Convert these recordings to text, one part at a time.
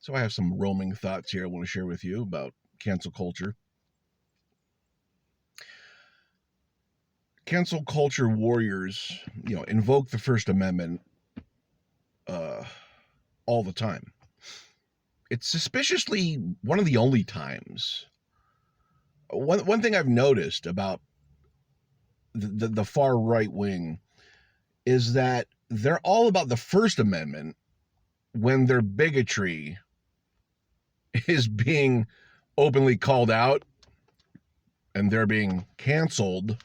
So I have some roaming thoughts here I want to share with you about cancel culture. Cancel culture warriors, invoke the First Amendment uh, all the time. It's suspiciously one of the only times. One thing I've noticed about the far right wing is that they're all about the First Amendment when their bigotry is being openly called out and they're being canceled.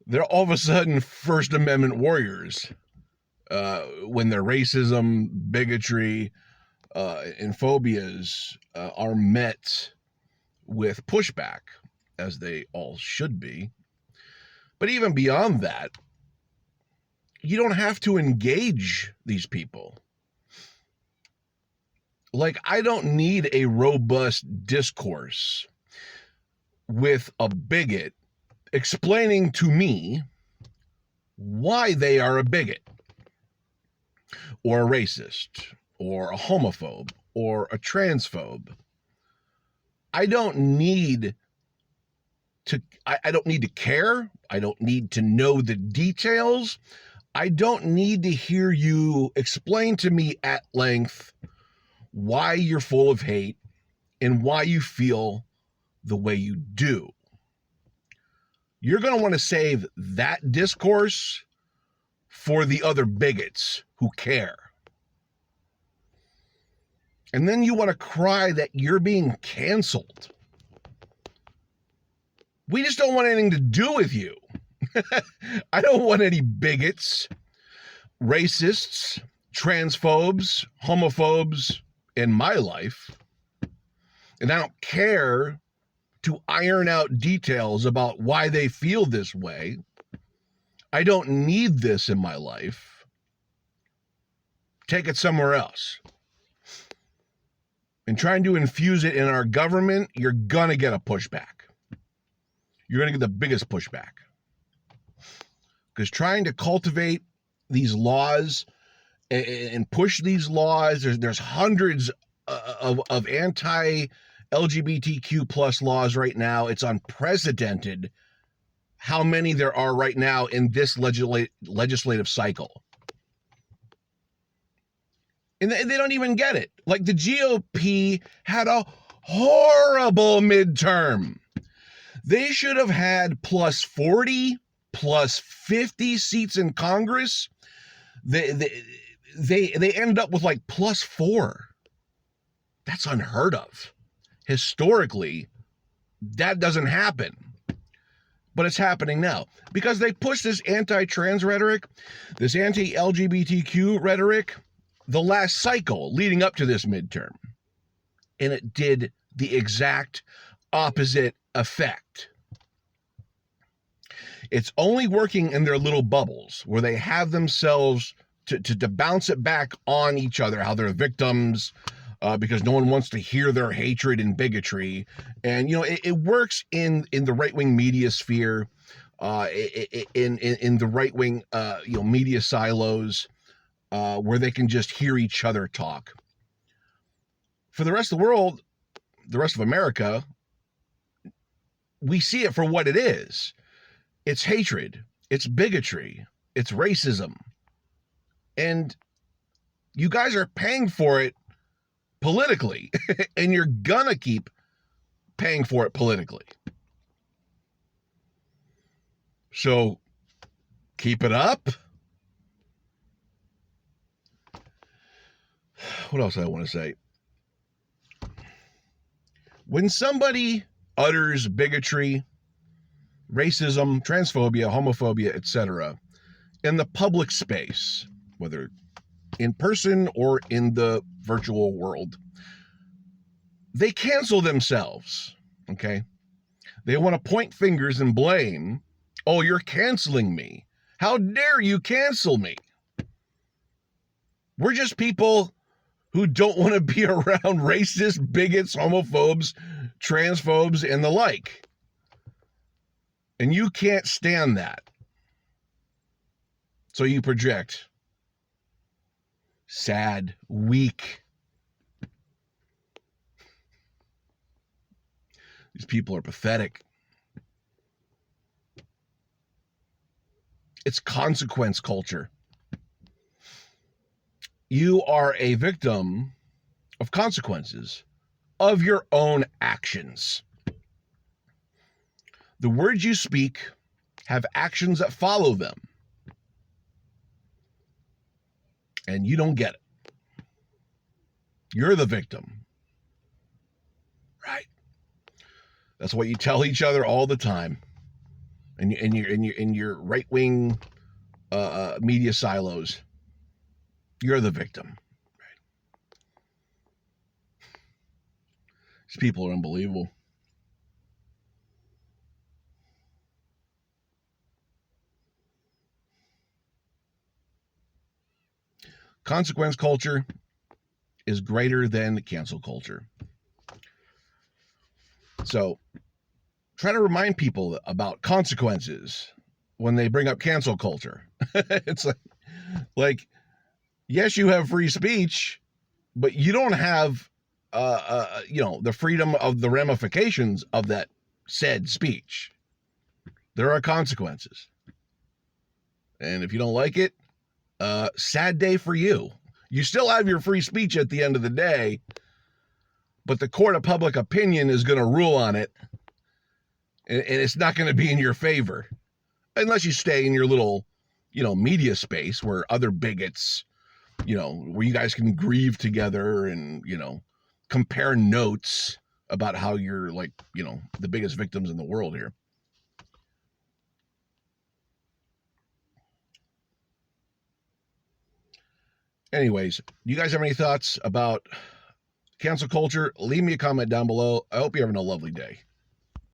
They're all of a sudden First Amendment warriors when their racism, bigotry, and phobias are met with pushback, as they all should be. But even beyond that, you don't have to engage these people. Like, I don't need a robust discourse with a bigot explaining to me why they are a bigot or a racist or a homophobe or a transphobe. I don't need to care. I don't need to know the details. I don't need to hear you explain to me at length why you're full of hate and why you feel the way you do. You're going to want to save that discourse for the other bigots who care. And then you want to cry that you're being canceled. We just don't want anything to do with you. I don't want any bigots, racists, transphobes, homophobes in my life. And I don't care to iron out details about why they feel this way. I don't need this in my life. Take it somewhere else. And trying to infuse it in our government, you're going to get a pushback. You're going to get the biggest pushback. Because trying to cultivate these laws and push these laws, there's hundreds of anti-LGBTQ plus laws right now. It's unprecedented how many there are right now in this legislative cycle. And they don't even get it. Like, the GOP had a horrible midterm. They should have had plus 40, plus 50 seats in Congress. They ended up with like plus 4. That's unheard of. Historically, that doesn't happen. But it's happening now because they push this anti-trans rhetoric, this anti-LGBTQ rhetoric, the last cycle leading up to this midterm. And it did the exact opposite effect. It's only working in their little bubbles where they have themselves to bounce it back on each other, how they're victims, because no one wants to hear their hatred and bigotry. And, it works in the right-wing media sphere, in the right-wing, media silos, where they can just hear each other talk. For the rest of the world, the rest of America, we see it for what it is. It's hatred, it's bigotry, it's racism. And you guys are paying for it politically, and you're gonna keep paying for it politically. So keep it up. What else do I want to say? When somebody utters bigotry, racism, transphobia, homophobia, etc., in the public space, whether in person or in the virtual world, they cancel themselves, okay? They want to point fingers and blame. Oh, you're canceling me. How dare you cancel me? We're just people who don't want to be around racist, bigots, homophobes, transphobes, and the like. And you can't stand that. So you project sad, weak. These people are pathetic. It's consequence culture. You are a victim of consequences of your own actions. The words you speak have actions that follow them. And you don't get it. You're the victim. Right? That's what you tell each other all the time. In your right-wing media silos. You're the victim. Right? These people are unbelievable. Consequence culture is greater than cancel culture. So try to remind people about consequences when they bring up cancel culture. It's like, yes, you have free speech, but you don't have, the freedom of the ramifications of that said speech. There are consequences. And if you don't like it, sad day for you. You still have your free speech at the end of the day, but the court of public opinion is going to rule on it, and it's not going to be in your favor unless you stay in your little, media space where other bigots, where you guys can grieve together and, compare notes about how you're the biggest victims in the world here. Anyways, do you guys have any thoughts about cancel culture? Leave me a comment down below. I hope you're having a lovely day.